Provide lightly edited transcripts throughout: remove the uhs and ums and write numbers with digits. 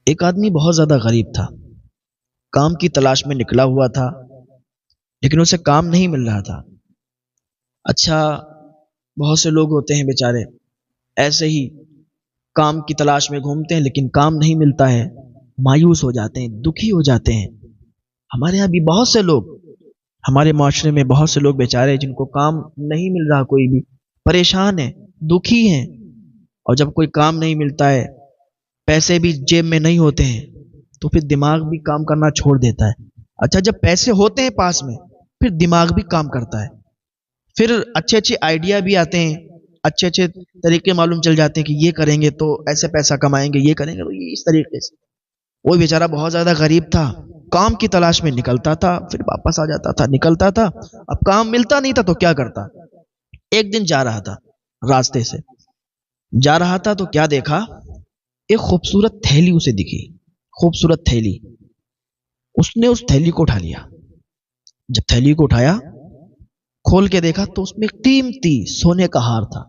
ایک آدمی بہت زیادہ غریب تھا، کام کی تلاش میں نکلا ہوا تھا، لیکن اسے کام نہیں مل رہا تھا۔ اچھا، بہت سے لوگ ہوتے ہیں بیچارے ایسے ہی کام کی تلاش میں گھومتے ہیں، لیکن کام نہیں ملتا ہے، مایوس ہو جاتے ہیں، دکھی ہو جاتے ہیں۔ ہمارے یہاں بھی بہت سے لوگ، ہمارے معاشرے میں بہت سے لوگ بیچارے جن کو کام نہیں مل رہا، کوئی بھی پریشان ہیں، دکھی ہیں، اور جب کوئی کام نہیں ملتا ہے، پیسے بھی جیب میں نہیں ہوتے ہیں، تو پھر دماغ بھی کام کرنا چھوڑ دیتا ہے۔ اچھا، جب پیسے ہوتے ہیں پاس میں، پھر دماغ بھی کام کرتا ہے، پھر اچھے اچھے آئیڈیا بھی آتے ہیں، اچھے اچھے طریقے معلوم چل جاتے ہیں کہ یہ کریں گے تو ایسے پیسہ کمائیں گے، یہ کریں گے تو یہ اس طریقے سے۔ وہ بیچارہ بہت زیادہ غریب تھا، کام کی تلاش میں نکلتا تھا، پھر واپس آ جاتا تھا، نکلتا تھا، اب کام ملتا نہیں تھا تو کیا کرتا۔ ایک دن جا رہا تھا، راستے سے جا رہا تھا تو کیا دیکھا، ایک خوبصورت تھیلی اسے دکھی، خوبصورت تھیلی۔ اس نے اس تھیلی کو اٹھا لیا۔ جب تھیلی کو اٹھایا، کھول کے دیکھا تو اس میں قیمتی سونے کا ہار تھا۔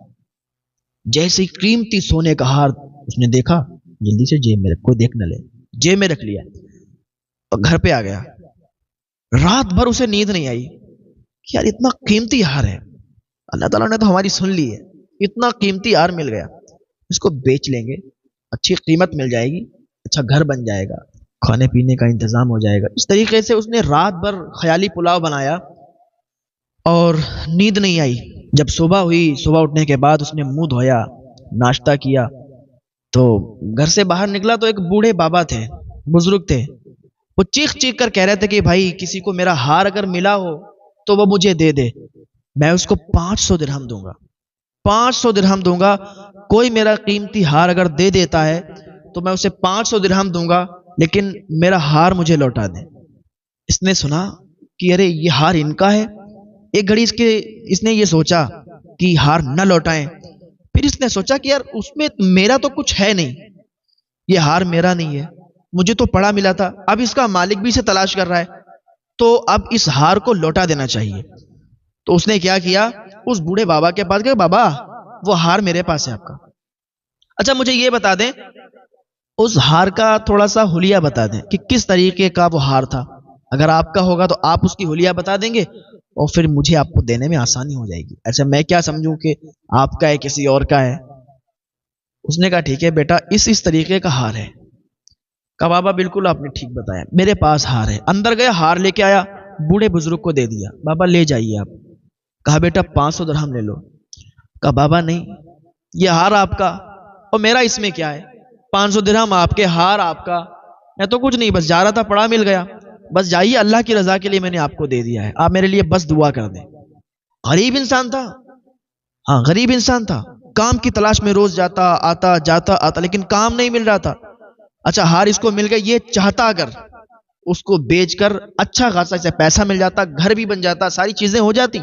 جیسے ہی قیمتی سونے کا ہار اس نے دیکھا، جلدی سے جیب میں رکھ، کوئی دیکھ نہ لے، جیب میں رکھ لیا اور گھر پہ آ گیا۔ رات بھر اسے نیند نہیں آئی کہ یار اتنا قیمتی ہار ہے، اللہ تعالیٰ نے تو ہماری سن لی ہے، اتنا قیمتی ہار مل گیا، اس کو بیچ لیں گے، اچھی قیمت مل جائے گی، اچھا گھر بن جائے گا، کھانے پینے کا انتظام ہو جائے گا۔ اس طریقے سے اس نے رات بھر خیالی پلاؤ بنایا اور نیند نہیں آئی۔ جب صبح ہوئی، صبح اٹھنے کے بعد اس نے منہ دھویا، ناشتہ کیا، تو گھر سے باہر نکلا تو ایک بوڑھے بابا تھے، بزرگ تھے۔ وہ چیخ چیخ کر کہہ رہے تھے کہ بھائی کسی کو میرا ہار اگر ملا ہو تو وہ مجھے دے دے، میں اس کو 500 درہم دوں گا، 500 درہم دوں گا۔ کوئی میرا قیمتی ہار اگر دے دیتا ہے تو میں اسے 500 درہم دوں گا، لیکن میرا ہار مجھے لوٹا دے۔ اس نے سنا کہ ارے یہ ہار ان کا ہے۔ ایک گھڑی اس نے یہ سوچا کہ ہار نہ لوٹائیں، پھر اس نے سوچا کہ یار اس میں میرا تو کچھ ہے نہیں، یہ ہار میرا نہیں ہے، مجھے تو پڑا ملا تھا، اب اس کا مالک بھی اسے تلاش کر رہا ہے، تو اب اس ہار کو لوٹا دینا چاہیے۔ تو اس نے کیا کیا، اس بوڑھے بابا کے پاس گیا، بابا وہ ہار میرے پاس ہے آپ کا، اچھا مجھے یہ بتا دیں، اس ہار کا تھوڑا سا حلیہ بتا دیں کہ کس طریقے کا وہ ہار تھا۔ اگر آپ کا ہوگا تو آپ اس کی حلیہ بتا دیں گے اور پھر مجھے آپ کو دینے میں آسانی ہو جائے گی، ایسے میں کیا سمجھوں کہ آپ کا ہے کسی اور کا ہے۔ اس نے کہا ٹھیک ہے بیٹا، اس طریقے کا ہار ہے۔ کہا بابا بالکل آپ نے ٹھیک بتایا، میرے پاس ہار ہے۔ اندر گیا، ہار لے کے آیا، بوڑھے بزرگ کو دے دیا، بابا لے جائیے آپ۔ کہا بیٹا 500 درہم لے لو۔ کہا بابا نہیں، یہ ہار آپ کا اور میرا اس میں کیا ہے، 500 درہم آپ کے، ہار آپ کا، میں تو کچھ نہیں، بس جا رہا تھا، پڑا مل گیا، بس جائیے، اللہ کی رضا کے لیے میں نے آپ کو دے دیا ہے، آپ میرے لیے بس دعا کر دیں۔ غریب انسان تھا، ہاں غریب انسان تھا، کام کی تلاش میں روز جاتا آتا، لیکن کام نہیں مل رہا تھا۔ اچھا ہار اس کو مل گیا، یہ چاہتا اگر اس کو بیچ کر اچھا خاصا سے پیسہ مل جاتا، گھر بھی بن جاتا، ساری چیزیں ہو جاتی،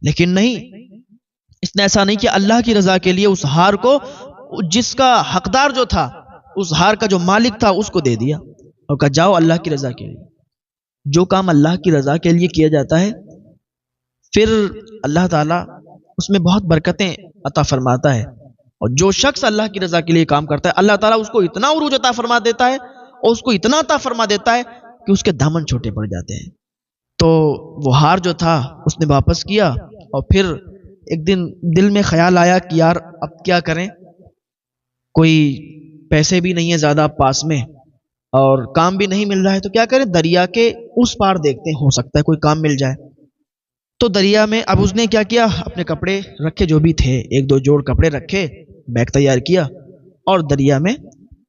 لیکن نہیں، اس نے ایسا نہیں کیا، اللہ کی رضا کے لیے اس ہار کو، جس کا حقدار جو تھا، اس ہار کا جو مالک تھا، اس کو دے دیا اور کہا جاؤ اللہ کی رضا کے لیے۔ جو کام اللہ کی رضا کے لیے کیا جاتا ہے، پھر اللہ تعالیٰ اس میں بہت برکتیں عطا فرماتا ہے، اور جو شخص اللہ کی رضا کے لیے کام کرتا ہے، اللہ تعالیٰ اس کو اتنا عروج عطا فرما دیتا ہے اور اس کو اتنا عطا فرما دیتا ہے کہ اس کے دامن چھوٹے پڑ جاتے ہیں۔ تو وہ ہار جو تھا اس نے واپس کیا، اور پھر ایک دن دل میں خیال آیا کہ یار اب کیا کریں، کوئی پیسے بھی نہیں ہے زیادہ پاس میں اور کام بھی نہیں مل رہا ہے، تو کیا کریں، دریا کے اس پار دیکھتے ہیں، ہو سکتا ہے کوئی کام مل جائے۔ تو دریا میں اب اس نے کیا کیا، اپنے کپڑے رکھے جو بھی تھے، ایک دو جوڑ کپڑے رکھے، بیگ تیار کیا اور دریا میں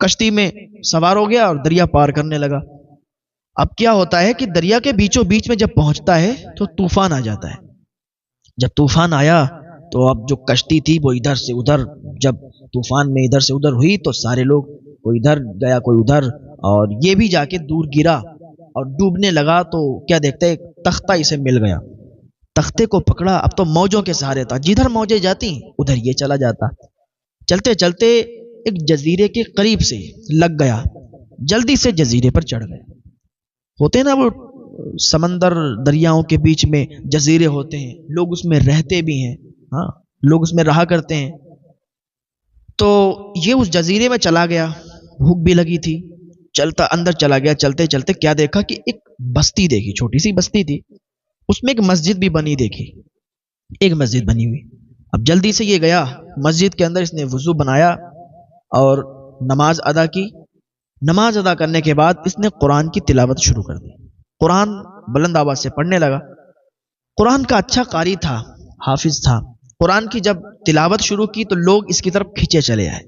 کشتی میں سوار ہو گیا اور دریا پار کرنے لگا۔ اب کیا ہوتا ہے کہ دریا کے بیچوں بیچ میں جب پہنچتا ہے تو طوفان آ جاتا ہے۔ جب طوفان آیا تو اب جو کشتی تھی وہ ادھر سے ادھر، جب طوفان میں ادھر سے ادھر ہوئی تو سارے لوگ، کوئی ادھر گیا کوئی ادھر، اور یہ بھی جا کے دور گرا اور ڈوبنے لگا۔ تو کیا دیکھتے، ایک تختہ اسے مل گیا، تختے کو پکڑا، اب تو موجوں کے سہارے تھا، جدھر موجیں جاتی ادھر یہ چلا جاتا۔ چلتے چلتے ایک جزیرے کے قریب سے لگ گیا، جلدی سے جزیرے پر چڑھ گیا۔ ہوتے نا وہ سمندر دریاؤں کے بیچ میں جزیرے ہوتے ہیں، لوگ اس میں رہتے بھی ہیں، ہاں لوگ اس میں رہا کرتے ہیں۔ تو یہ اس جزیرے میں چلا گیا، بھوک بھی لگی تھی، چلتا اندر چلا گیا، چلتے چلتے کیا دیکھا کہ ایک بستی دیکھی، چھوٹی سی بستی تھی، اس میں ایک مسجد بھی بنی دیکھی، ایک مسجد بنی ہوئی۔ اب جلدی سے یہ گیا مسجد کے اندر، اس نے وضو بنایا اور نماز ادا کی۔ نماز ادا کرنے کے بعد اس نے قرآن کی تلاوت شروع کر دی، قرآن بلند آواز سے پڑھنے لگا۔ قرآن کا اچھا قاری تھا، حافظ تھا۔ قرآن کی جب تلاوت شروع کی تو لوگ اس کی طرف کھینچے چلے آئے۔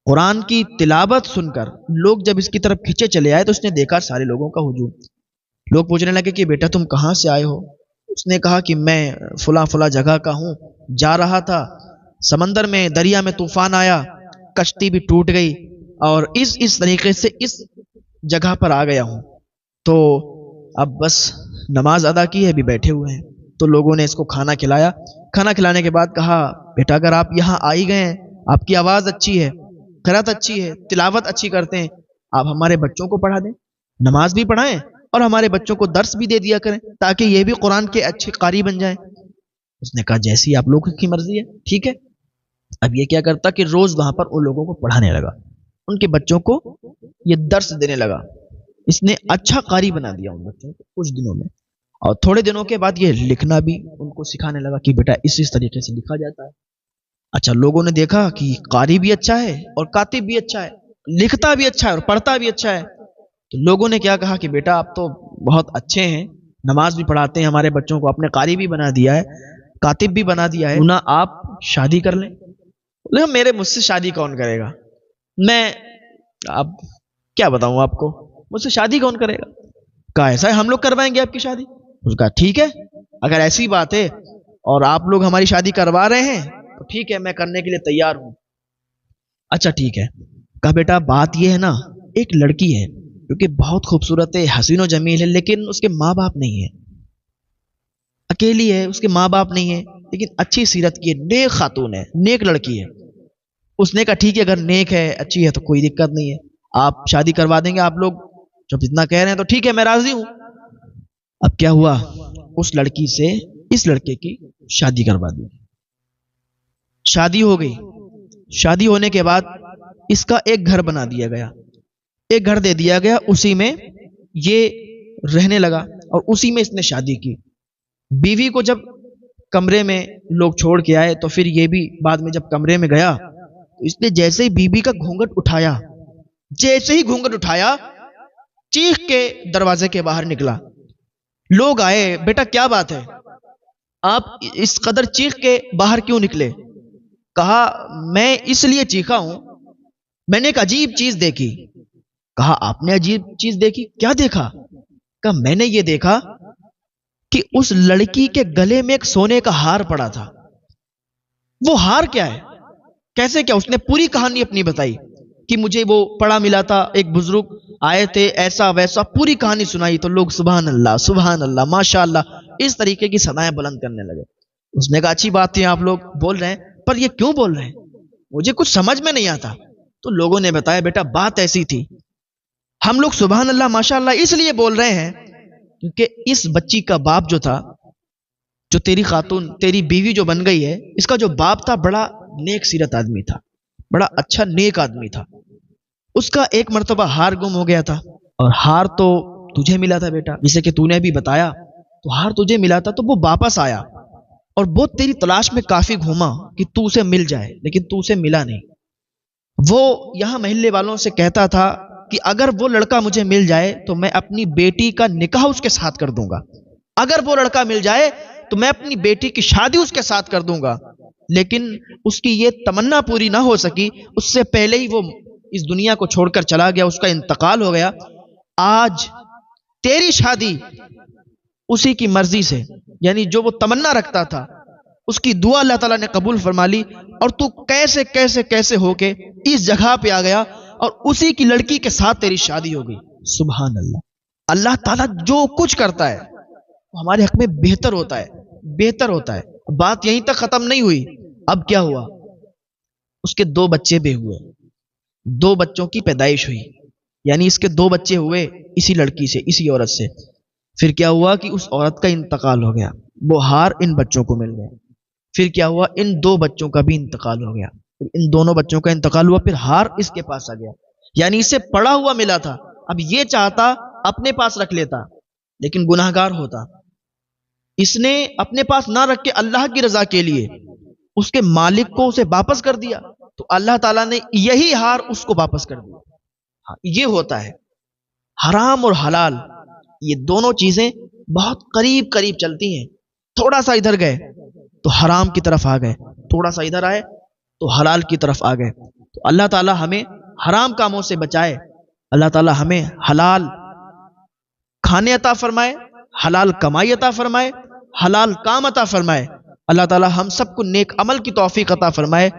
قرآن کی تلاوت سن کر لوگ جب اس کی طرف کھینچے چلے آئے تو اس نے دیکھا سارے لوگوں کا ہجوم۔ لوگ پوچھنے لگے کہ بیٹا تم کہاں سے آئے ہو؟ اس نے کہا کہ میں فلاں فلاں جگہ کا ہوں، جا رہا تھا، سمندر میں دریا میں طوفان آیا، کشتی بھی ٹوٹ گئی اور اس طریقے سے اس جگہ پر آ گیا ہوں، تو اب بس نماز ادا کی ہے، ابھی بیٹھے ہوئے ہیں۔ تو لوگوں نے اس کو کھانا کھلایا۔ کھانا کھلانے کے بعد کہا بیٹا اگر آپ یہاں آ ہی گئے ہیں، آپ کی آواز اچھی ہے، قرات اچھی ہے، تلاوت اچھی کرتے ہیں، آپ ہمارے بچوں کو پڑھا دیں، نماز بھی پڑھائیں اور ہمارے بچوں کو درس بھی دے دیا کریں تاکہ یہ بھی قرآن کے اچھے قاری بن جائیں۔ اس نے کہا جیسی آپ لوگوں کی مرضی ہے، ٹھیک ہے۔ اب یہ کیا کرتا کہ روز وہاں پر ان لوگوں کو پڑھانے لگا، ان کے بچوں کو یہ درس دینے لگا۔ اس نے اچھا قاری بنا دیا ان بچوں کو کچھ دنوں میں، اور تھوڑے دنوں کے بعد یہ لکھنا بھی ان کو سکھانے لگا کہ بیٹا اس طریقے سے لکھا جاتا ہے۔ اچھا، لوگوں نے دیکھا کہ قاری بھی اچھا ہے اور کاتب بھی اچھا ہے، لکھتا بھی اچھا ہے اور پڑھتا بھی اچھا ہے، تو لوگوں نے کیا کہا کہ بیٹا آپ تو بہت اچھے ہیں، نماز بھی پڑھاتے ہیں، ہمارے بچوں کو اپنے قاری بھی بنا دیا ہے، کاتب بھی بنا دیا ہے، نہ آپ شادی کر لیں۔ لیکن میرے مجھ سے شادی کون کرے گا، میں اب کیا بتاؤں آپ کو، مجھ سے شادی کون کرے گا؟ کہا ایسا ہے ہم لوگ کروائیں گے آپ کی شادی۔ اس کہا ٹھیک ہے، اگر ایسی بات ہے اور آپ لوگ ہماری شادی کروا رہے ہیں تو ٹھیک ہے، میں کرنے کے لیے تیار ہوں۔ اچھا ٹھیک ہے۔ کہا بیٹا بات یہ ہے نا، ایک لڑکی ہے جو کہ بہت خوبصورت ہے، حسین و جمیل ہے، لیکن اس کے ماں باپ نہیں ہے، اکیلی ہے، اس کے ماں باپ نہیں ہے، لیکن اچھی سیرت کی ہے، نیک خاتون ہے، نیک لڑکی ہے۔ اس نے کہا ٹھیک ہے، اگر نیک ہے، اچھی ہے تو کوئی دقت نہیں ہے، آپ شادی کروا دیں گے، آپ لوگ جب اتنا کہہ رہے ہیں تو ٹھیک ہے، میں راضی ہوں۔ اب کیا ہوا، اس لڑکی سے اس لڑکے کی شادی کروا دی، شادی ہو گئی۔ شادی ہونے کے بعد اس کا ایک گھر بنا دیا گیا، ایک گھر دے دیا گیا، اسی میں یہ رہنے لگا اور اسی میں اس نے شادی کی۔ بیوی کو جب کمرے میں لوگ چھوڑ کے آئے تو پھر یہ بھی بعد میں جب کمرے میں گیا تو اس نے جیسے ہی بیوی کا گھونگھٹ اٹھایا، جیسے ہی گھونگھٹ اٹھایا چیخ کے دروازے کے باہر نکلا۔ لوگ آئے، بیٹا کیا بات ہے، آپ اس قدر چیخ کے باہر کیوں نکلے؟ کہا میں اس لیے چیخا ہوں، میں نے ایک عجیب چیز دیکھی۔ کہا آپ نے عجیب چیز دیکھی، کیا دیکھا؟ کہا میں نے یہ دیکھا کہ اس لڑکی کے گلے میں ایک سونے کا ہار پڑا تھا۔ وہ ہار کیا ہے، کیسے کیا؟ اس نے پوری کہانی اپنی بتائی کہ مجھے وہ پڑا ملا تھا، ایک بزرگ آئے تھے، ایسا ویسا پوری کہانی سنائی، تو لوگ سبحان اللہ ماشاء اللہ اس طریقے کی ثنائیں بلند کرنے لگے۔ اس نے کہا اچھی بات ہے آپ لوگ بول رہے ہیں، پر یہ کیوں بول رہے ہیں، مجھے کچھ سمجھ میں نہیں آتا۔ تو لوگوں نے بتایا بیٹا بات ایسی تھی، ہم لوگ سبحان اللہ ماشاء اللہ اس لیے بول رہے ہیں کیونکہ اس بچی کا باپ جو تھا، جو تیری خاتون تیری بیوی جو بن گئی ہے، اس کا جو باپ تھا بڑا نیک سیرت آدمی تھا، بڑا اچھا نیک آدمی تھا۔ اس کا ایک مرتبہ ہار گم ہو گیا تھا، اور ہار تو تجھے ملا تھا بیٹا، جسے کہ تو نے بھی بتایا، تو ہار تجھے ملا تھا، تو وہ واپس آیا اور وہ تیری تلاش میں کافی گھوما کہ تو اسے مل جائے، لیکن تو اسے ملا نہیں۔ وہ یہاں محلے والوں سے کہتا تھا کہ اگر وہ لڑکا مجھے مل جائے تو میں اپنی بیٹی کا نکاح اس کے ساتھ کر دوں گا، اگر وہ لڑکا مل جائے تو میں اپنی بیٹی کی شادی اس کے ساتھ کر دوں گا۔ لیکن اس کی یہ تمنا پوری نہ ہو سکی، اس سے پہلے ہی وہ اس دنیا کو چھوڑ کر چلا گیا، اس کا انتقال ہو گیا۔ آج تیری شادی اسی کی مرضی سے، یعنی جو وہ تمنا رکھتا تھا اس کی دعا اللہ تعالیٰ نے قبول فرما لی، اور تو کیسے کیسے کیسے ہو کے اس جگہ پہ آ گیا اور اسی کی لڑکی کے ساتھ تیری شادی ہو گئی۔ سبحان اللہ۔ اللہ تعالیٰ جو کچھ کرتا ہے وہ ہمارے حق میں بہتر ہوتا ہے، بہتر ہوتا ہے۔ بات یہیں تک ختم نہیں ہوئی، اب کیا ہوا، اس کے 2 بچے بھی ہوئے، 2 بچوں کی پیدائش ہوئی، یعنی اس کے 2 بچے ہوئے اسی لڑکی سے، اسی عورت سے۔ پھر کیا ہوا کہ اس عورت کا انتقال ہو گیا، وہ ہار ان بچوں کو مل گیا۔ پھر کیا ہوا، ان 2 بچوں کا بھی انتقال ہو گیا، ان دونوں بچوں کا انتقال ہوا، پھر ہار اس کے پاس آ گیا۔ یعنی اسے پڑا ہوا ملا تھا، اب یہ چاہتا اپنے پاس رکھ لیتا، لیکن گناہگار ہوتا۔ اس نے اپنے پاس نہ رکھ کے اللہ کی رضا کے لیے اس کے مالک کو اسے واپس کر دیا، تو اللہ تعالیٰ نے یہی ہار اس کو واپس کر دیا۔ ہاں، یہ ہوتا ہے حرام اور حلال، یہ دونوں چیزیں بہت قریب قریب چلتی ہیں۔ تھوڑا سا ادھر گئے تو حرام کی طرف آ گئے، تھوڑا سا ادھر آئے تو حلال کی طرف آ گئے۔ تو اللہ تعالیٰ ہمیں حرام کاموں سے بچائے، اللہ تعالیٰ ہمیں حلال کھانے عطا فرمائے، حلال کمائی عطا فرمائے، حلال کام عطا فرمائے۔ اللہ تعالیٰ ہم سب کو نیک عمل کی توفیق عطا فرمائے۔